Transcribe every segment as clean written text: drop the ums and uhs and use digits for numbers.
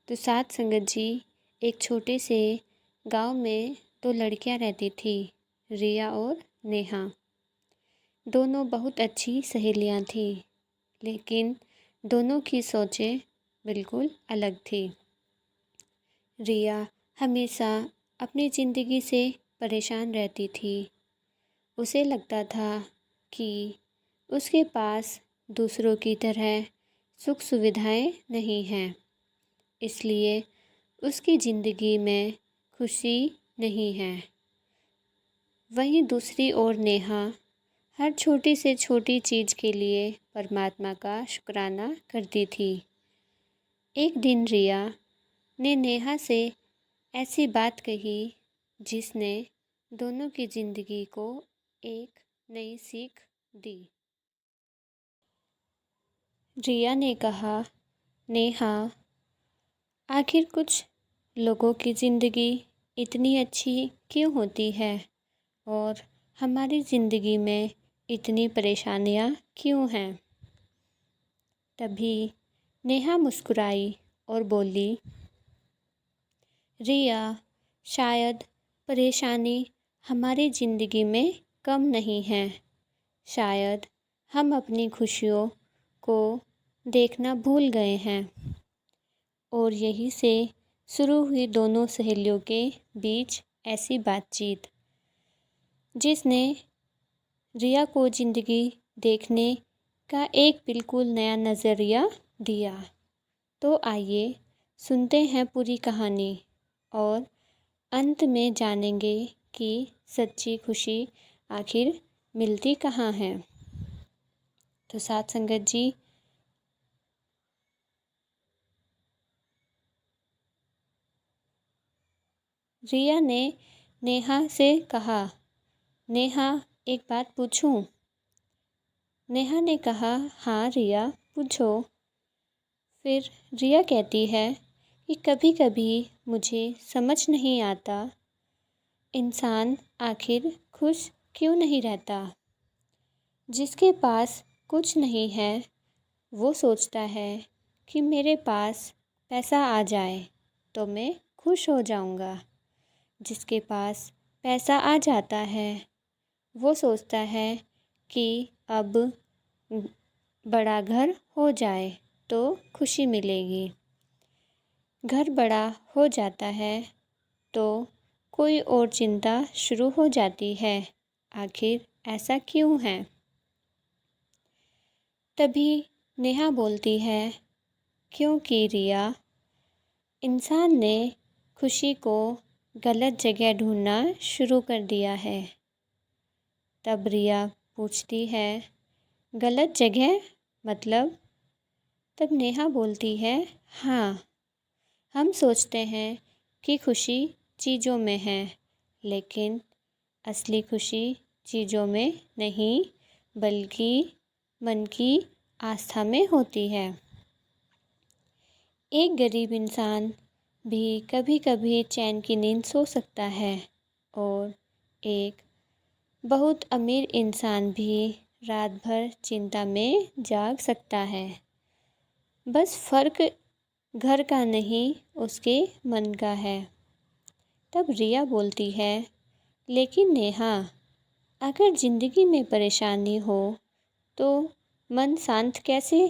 तो साथ संगत जी, एक छोटे से गांव में दो लड़कियां रहती थी, रिया और नेहा। दोनों बहुत अच्छी सहेलियां थी, लेकिन दोनों की सोचें बिल्कुल अलग थी। रिया हमेशा अपनी ज़िंदगी से परेशान रहती थी। उसे लगता था कि उसके पास दूसरों की तरह सुख सुविधाएं नहीं हैं, इसलिए उसकी ज़िंदगी में खुशी नहीं है। वहीं दूसरी ओर नेहा हर छोटी से छोटी चीज़ के लिए परमात्मा का शुक्राना करती थी। एक दिन रिया ने नेहा से ऐसी बात कही जिसने दोनों की ज़िंदगी को एक नई सीख दी। रिया ने कहा, नेहा, आखिर कुछ लोगों की ज़िंदगी इतनी अच्छी क्यों होती है और हमारी ज़िंदगी में इतनी परेशानियाँ क्यों हैं? तभी नेहा मुस्कुराई और बोली, रिया, शायद परेशानी हमारी ज़िंदगी में कम नहीं है। शायद हम अपनी खुशियों को देखना भूल गए हैं। और यहीं से शुरू हुई दोनों सहेलियों के बीच ऐसी बातचीत, जिसने रिया को ज़िंदगी देखने का एक बिल्कुल नया नज़रिया दिया। तो आइए सुनते हैं पूरी कहानी और अंत में जानेंगे कि सच्ची खुशी आखिर मिलती कहाँ है। तो साथ संगत जी, रिया ने नेहा से कहा, नेहा, एक बात पूछूं? नेहा ने कहा, हाँ रिया, पूछो। फिर रिया कहती है कि कभी कभी मुझे समझ नहीं आता, इंसान आखिर खुश क्यों नहीं रहता। जिसके पास कुछ नहीं है वो सोचता है कि मेरे पास पैसा आ जाए तो मैं खुश हो जाऊंगा। जिसके पास पैसा आ जाता है वो सोचता है कि अब बड़ा घर हो जाए तो खुशी मिलेगी। घर बड़ा हो जाता है तो कोई और चिंता शुरू हो जाती है। आखिर ऐसा क्यों है? तभी नेहा बोलती है, क्योंकि रिया, इंसान ने खुशी को गलत जगह ढूंढना शुरू कर दिया है। तब रिया पूछती है, गलत जगह मतलब? तब नेहा बोलती है, हाँ, हम सोचते हैं कि खुशी चीज़ों में है, लेकिन असली खुशी चीज़ों में नहीं बल्कि मन की आस्था में होती है। एक गरीब इंसान भी कभी कभी चैन की नींद सो सकता है और एक बहुत अमीर इंसान भी रात भर चिंता में जाग सकता है। बस फ़र्क घर का नहीं उसके मन का है। तब रिया बोलती है, लेकिन नेहा, अगर ज़िंदगी में परेशानी हो तो मन शांत कैसे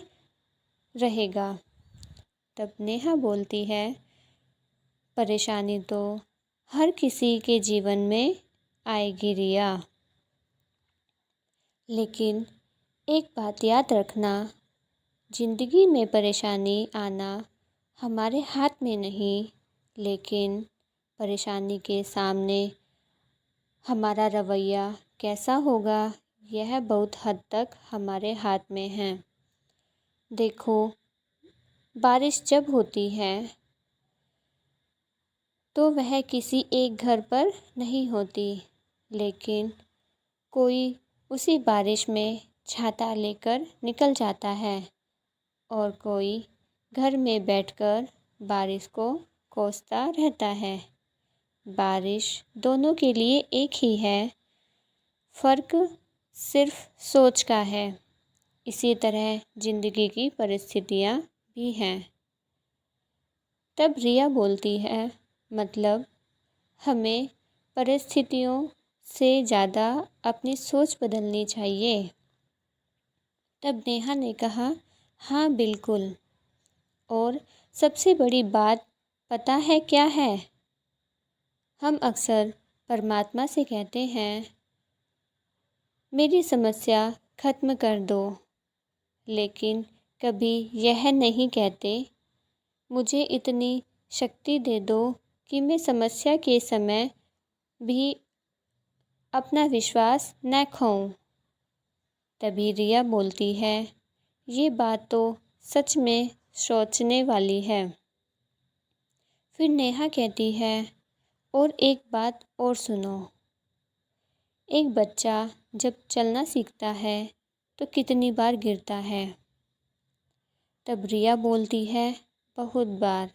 रहेगा? तब नेहा बोलती है, परेशानी तो हर किसी के जीवन में आएगी रिया, लेकिन एक बात याद रखना, ज़िंदगी में परेशानी आना हमारे हाथ में नहीं, लेकिन परेशानी के सामने हमारा रवैया कैसा होगा यह बहुत हद तक हमारे हाथ में है। देखो, बारिश जब होती है तो वह किसी एक घर पर नहीं होती, लेकिन कोई उसी बारिश में छाता लेकर निकल जाता है और कोई घर में बैठकर बारिश को कोसता रहता है। बारिश दोनों के लिए एक ही है, फ़र्क सिर्फ सोच का है। इसी तरह ज़िंदगी की परिस्थितियाँ भी हैं। तब रिया बोलती है, मतलब हमें परिस्थितियों से ज़्यादा अपनी सोच बदलनी चाहिए। तब नेहा ने कहा, हाँ बिल्कुल। और सबसे बड़ी बात पता है क्या है? हम अक्सर परमात्मा से कहते हैं, मेरी समस्या खत्म कर दो, लेकिन कभी यह नहीं कहते, मुझे इतनी शक्ति दे दो कि मैं समस्या के समय भी अपना विश्वास न खोऊं। तभी रिया बोलती है, ये बात तो सच में सोचने वाली है। फिर नेहा कहती है, और एक बात और सुनो, एक बच्चा जब चलना सीखता है तो कितनी बार गिरता है? तब रिया बोलती है, बहुत बार।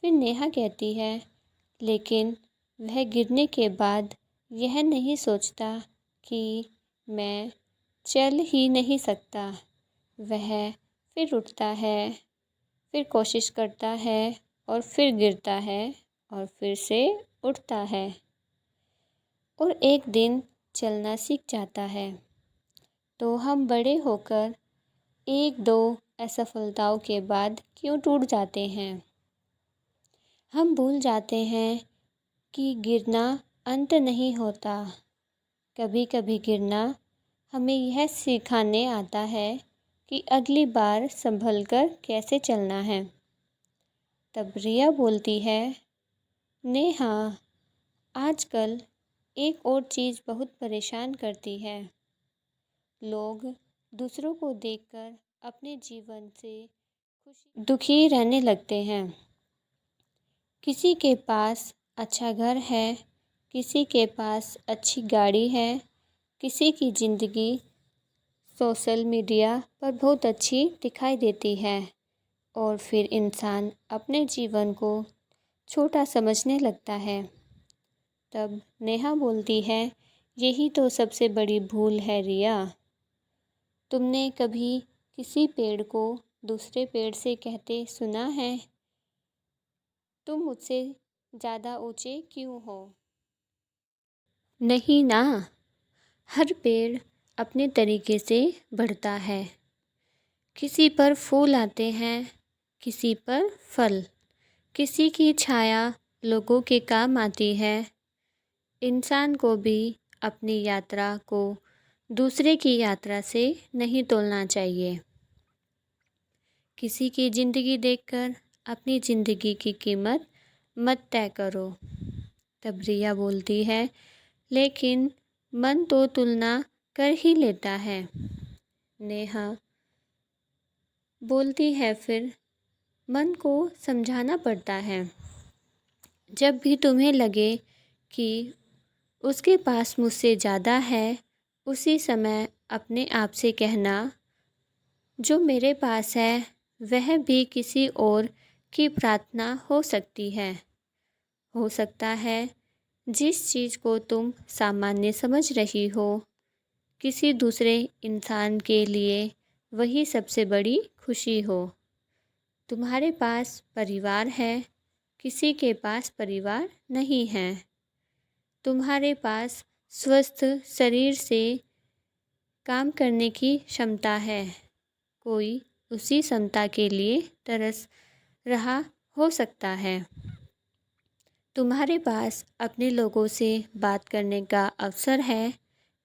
फिर नेहा कहती है, लेकिन वह गिरने के बाद यह नहीं सोचता कि मैं चल ही नहीं सकता। वह फिर उठता है, फिर कोशिश करता है और फिर गिरता है और फिर से उठता है और एक दिन चलना सीख जाता है। तो हम बड़े होकर एक दो असफलताओं के बाद क्यों टूट जाते हैं? हम भूल जाते हैं कि गिरना अंत नहीं होता। कभी कभी गिरना हमें यह सिखाने आता है कि अगली बार संभल कर कैसे चलना है। तब रिया बोलती है, नेहा, आजकल एक और चीज़ बहुत परेशान करती है। लोग दूसरों को देखकर अपने जीवन से दुखी रहने लगते हैं। किसी के पास अच्छा घर है, किसी के पास अच्छी गाड़ी है, किसी की ज़िंदगी सोशल मीडिया पर बहुत अच्छी दिखाई देती है और फिर इंसान अपने जीवन को छोटा समझने लगता है। तब नेहा बोलती है, यही तो सबसे बड़ी भूल है रिया। तुमने कभी किसी पेड़ को दूसरे पेड़ से कहते सुना है, तुम मुझसे ज़्यादा ऊंचे क्यों हो? नहीं ना। हर पेड़ अपने तरीके से बढ़ता है। किसी पर फूल आते हैं, किसी पर फल, किसी की छाया लोगों के काम आती है। इंसान को भी अपनी यात्रा को दूसरे की यात्रा से नहीं तोलना चाहिए। किसी की ज़िंदगी देखकर अपनी ज़िंदगी की कीमत मत तय करो। तब रिया बोलती है, लेकिन मन तो तुलना कर ही लेता है। नेहा बोलती है, फिर मन को समझाना पड़ता है। जब भी तुम्हें लगे कि उसके पास मुझसे ज़्यादा है, उसी समय अपने आप से कहना, जो मेरे पास है वह भी किसी और की प्रार्थना हो सकती है। हो सकता है जिस चीज़ को तुम सामान्य समझ रही हो, किसी दूसरे इंसान के लिए वही सबसे बड़ी खुशी हो। तुम्हारे पास परिवार है, किसी के पास परिवार नहीं है। तुम्हारे पास स्वस्थ शरीर से काम करने की क्षमता है, कोई उसी क्षमता के लिए तरस रहा हो सकता है। तुम्हारे पास अपने लोगों से बात करने का अवसर है,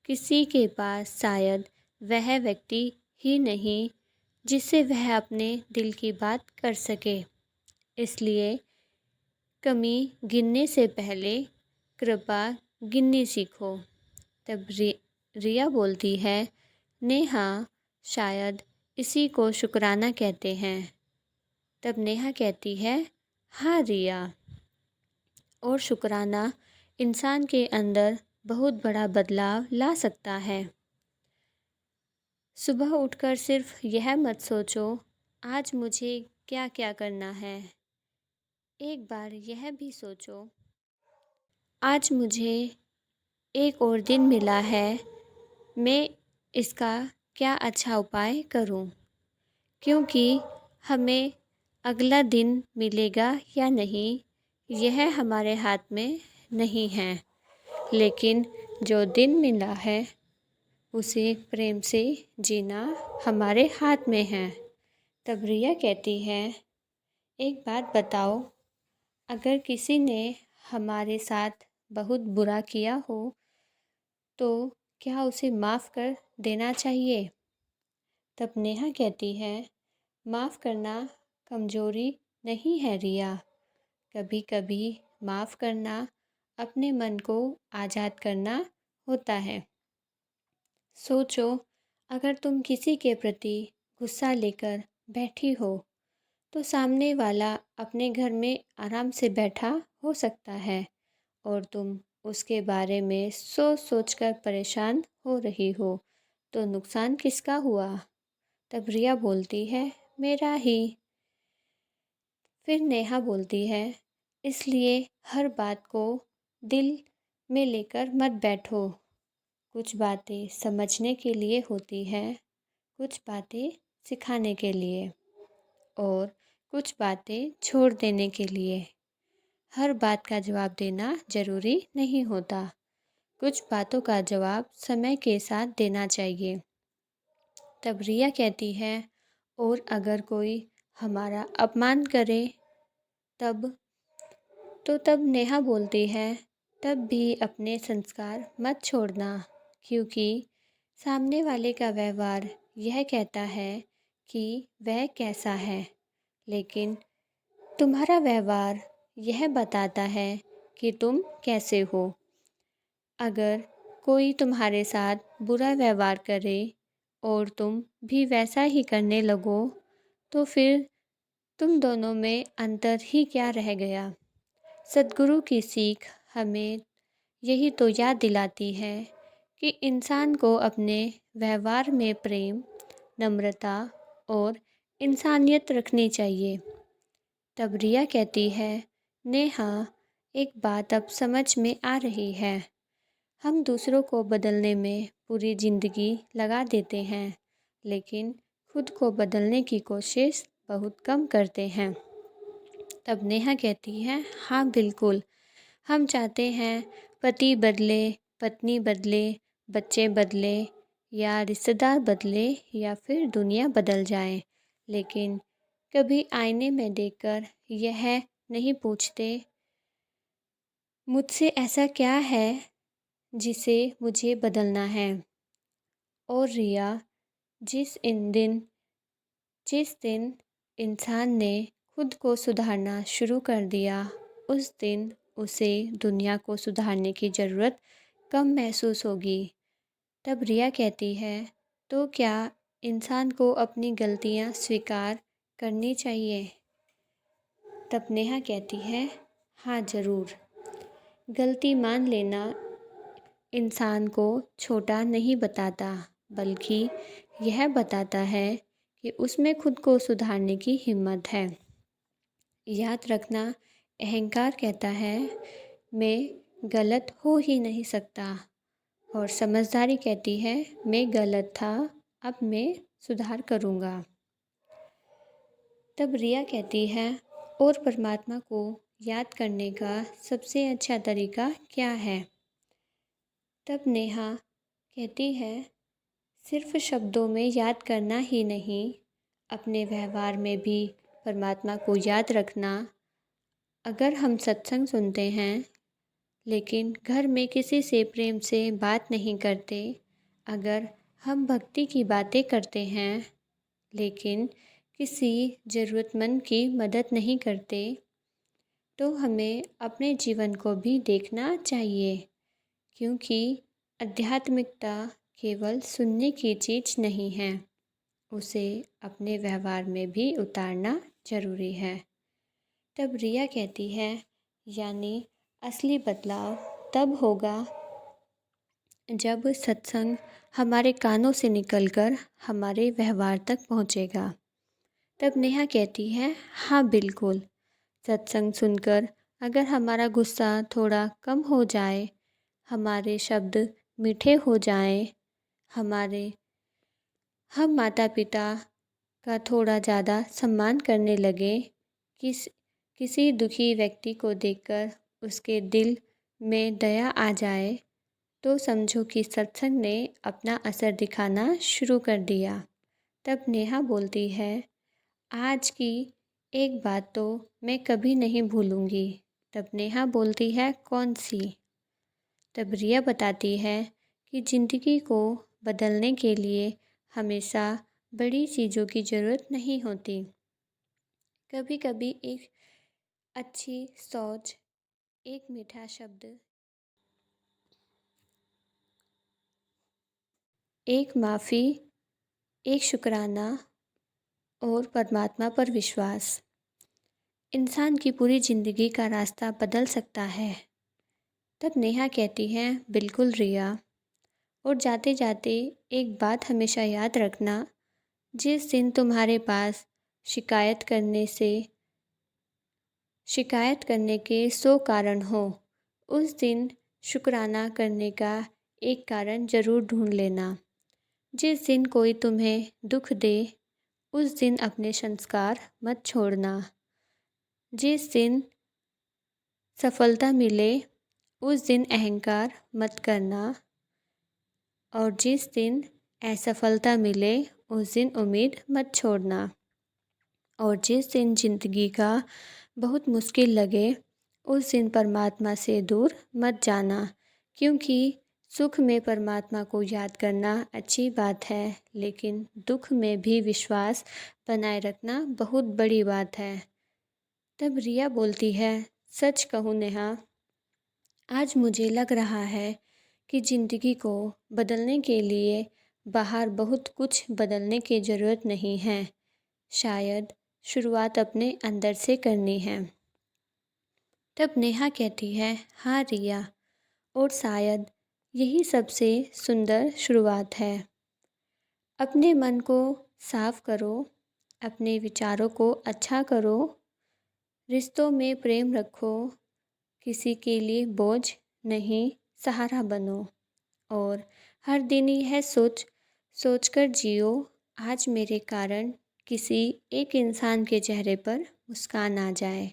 किसी के पास शायद वह व्यक्ति ही नहीं जिससे वह अपने दिल की बात कर सके। इसलिए कमी गिनने से पहले कृपा गिननी सीखो। तब रिया बोलती है, नेहा, शायद इसी को शुक्राना कहते हैं। तब नेहा कहती है, हाँ रिया, और शुक्राना इंसान के अंदर बहुत बड़ा बदलाव ला सकता है। सुबह उठकर सिर्फ यह मत सोचो, आज मुझे क्या क्या करना है। एक बार यह भी सोचो, आज मुझे एक और दिन मिला है, मैं इसका क्या अच्छा उपाय करूं। क्योंकि हमें अगला दिन मिलेगा या नहीं, यह हमारे हाथ में नहीं है, लेकिन जो दिन मिला है उसे प्रेम से जीना हमारे हाथ में है। तब रिया कहती है, एक बात बताओ, अगर किसी ने हमारे साथ बहुत बुरा किया हो तो क्या उसे माफ़ कर देना चाहिए? तब नेहा कहती है, माफ़ करना कमज़ोरी नहीं है रिया, कभी कभी माफ़ करना अपने मन को आज़ाद करना होता है। सोचो, अगर तुम किसी के प्रति गुस्सा लेकर बैठी हो तो सामने वाला अपने घर में आराम से बैठा हो सकता है और तुम उसके बारे में सोच सोच कर परेशान हो रही हो, तो नुकसान किसका हुआ? तब रिया बोलती है, मेरा ही। फिर नेहा बोलती है, इसलिए हर बात को दिल में लेकर मत बैठो। कुछ बातें समझने के लिए होती हैं, कुछ बातें सिखाने के लिए और कुछ बातें छोड़ देने के लिए। हर बात का जवाब देना ज़रूरी नहीं होता। कुछ बातों का जवाब समय के साथ देना चाहिए। तब रिया कहती है, और अगर कोई हमारा अपमान करे तब? तब नेहा बोलती है, तब भी अपने संस्कार मत छोड़ना, क्योंकि सामने वाले का व्यवहार यह कहता है कि वह कैसा है, लेकिन तुम्हारा व्यवहार यह बताता है कि तुम कैसे हो। अगर कोई तुम्हारे साथ बुरा व्यवहार करे और तुम भी वैसा ही करने लगो तो फिर तुम दोनों में अंतर ही क्या रह गया। सद्गुरु की सीख हमें यही तो याद दिलाती है कि इंसान को अपने व्यवहार में प्रेम, नम्रता और इंसानियत रखनी चाहिए। तब रिया कहती है, नेहा, एक बात अब समझ में आ रही है। हम दूसरों को बदलने में पूरी ज़िंदगी लगा देते हैं, लेकिन खुद को बदलने की कोशिश बहुत कम करते हैं। तब नेहा कहती है, हाँ बिल्कुल, हम चाहते हैं पति बदले, पत्नी बदले, बच्चे बदले या रिश्तेदार बदले या फिर दुनिया बदल जाए, लेकिन कभी आईने में देखकर यह नहीं पूछते, मुझसे ऐसा क्या है जिसे मुझे बदलना है। और रिया, जिस दिन इंसान ने खुद को सुधारना शुरू कर दिया, उस दिन उसे दुनिया को सुधारने की ज़रूरत कम महसूस होगी। तब रिया कहती है, तो क्या इंसान को अपनी गलतियाँ स्वीकार करनी चाहिए? तब नेहा कहती है, हाँ ज़रूर। गलती मान लेना इंसान को छोटा नहीं बताता, बल्कि यह बताता है कि उसमें खुद को सुधारने की हिम्मत है। याद रखना, अहंकार कहता है मैं गलत हो ही नहीं सकता, और समझदारी कहती है मैं गलत था, अब मैं सुधार करूँगा। तब रिया कहती है, और परमात्मा को याद करने का सबसे अच्छा तरीका क्या है? तब नेहा कहती है, सिर्फ शब्दों में याद करना ही नहीं, अपने व्यवहार में भी परमात्मा को याद रखना। अगर हम सत्संग सुनते हैं लेकिन घर में किसी से प्रेम से बात नहीं करते, अगर हम भक्ति की बातें करते हैं लेकिन किसी ज़रूरतमंद की मदद नहीं करते, तो हमें अपने जीवन को भी देखना चाहिए, क्योंकि आध्यात्मिकता केवल सुनने की चीज़ नहीं है, उसे अपने व्यवहार में भी उतारना ज़रूरी है। तब रिया कहती है, यानी असली बदलाव तब होगा जब सत्संग हमारे कानों से निकलकर हमारे व्यवहार तक पहुँचेगा। तब नेहा कहती है, हाँ बिल्कुल, सत्संग सुनकर अगर हमारा गुस्सा थोड़ा कम हो जाए, हमारे शब्द मीठे हो जाएं, हम माता पिता का थोड़ा ज़्यादा सम्मान करने लगे किस किसी दुखी व्यक्ति को देखकर उसके दिल में दया आ जाए तो समझो कि सत्संग ने अपना असर दिखाना शुरू कर दिया। तब नेहा बोलती है, आज की एक बात तो मैं कभी नहीं भूलूंगी। तब नेहा बोलती है, कौन सी? तब रिया बताती है कि ज़िंदगी को बदलने के लिए हमेशा बड़ी चीज़ों की ज़रूरत नहीं होती। कभी कभी एक अच्छी सोच, एक मीठा शब्द, एक माफ़ी, एक शुक्राना और परमात्मा पर विश्वास इंसान की पूरी ज़िंदगी का रास्ता बदल सकता है। तब नेहा कहती है, बिल्कुल रिया, और जाते जाते एक बात हमेशा याद रखना, जिस दिन तुम्हारे पास शिकायत करने के 100 कारण हो, उस दिन शुक्राना करने का एक कारण ज़रूर ढूंढ लेना। जिस दिन कोई तुम्हें दुख दे, उस दिन अपने संस्कार मत छोड़ना। जिस दिन सफलता मिले, उस दिन अहंकार मत करना, और जिस दिन असफलता मिले, उस दिन उम्मीद मत छोड़ना। और जिस दिन ज़िंदगी का बहुत मुश्किल लगे, उस दिन परमात्मा से दूर मत जाना, क्योंकि सुख में परमात्मा को याद करना अच्छी बात है, लेकिन दुख में भी विश्वास बनाए रखना बहुत बड़ी बात है। तब रिया बोलती है, सच कहूँ नेहा, आज मुझे लग रहा है कि ज़िंदगी को बदलने के लिए बाहर बहुत कुछ बदलने की ज़रूरत नहीं है। शायद शुरुआत अपने अंदर से करनी है। तब नेहा कहती है, हाँ रिया, और शायद यही सबसे सुंदर शुरुआत है। अपने मन को साफ करो, अपने विचारों को अच्छा करो, रिश्तों में प्रेम रखो, किसी के लिए बोझ नहीं, सहारा बनो, और हर दिन यह सोचकर जियो, आज मेरे कारण किसी एक इंसान के चेहरे पर मुस्कान आ जाए।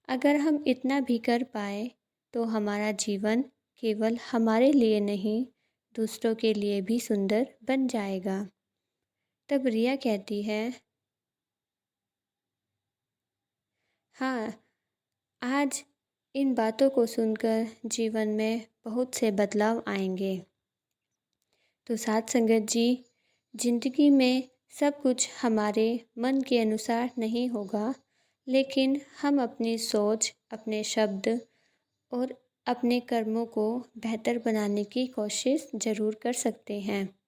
अगर हम इतना भी कर पाए तो हमारा जीवन केवल हमारे लिए नहीं, दूसरों के लिए भी सुंदर बन जाएगा। तब रिया कहती है, हाँ, आज इन बातों को सुनकर जीवन में बहुत से बदलाव आएंगे। तो साथ संगत जी, ज़िंदगी में सब कुछ हमारे मन के अनुसार नहीं होगा, लेकिन हम अपनी सोच, अपने शब्द और अपने कर्मों को बेहतर बनाने की कोशिश ज़रूर कर सकते हैं।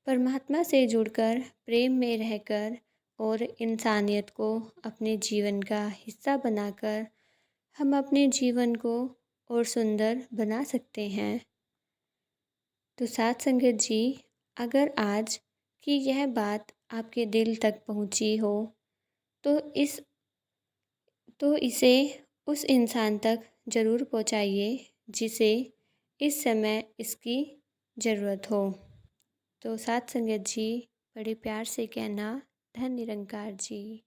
परमात्मा से जुड़कर, प्रेम में रहकर और इंसानियत को अपने जीवन का हिस्सा बनाकर हम अपने जीवन को और सुंदर बना सकते हैं। तो साथ संगत जी, अगर आज की यह बात आपके दिल तक पहुंची हो तो इसे उस इंसान तक ज़रूर पहुंचाइए जिसे इस समय इसकी ज़रूरत हो। तो साथ संगत जी, बड़े प्यार से कहना, धन निरंकार जी।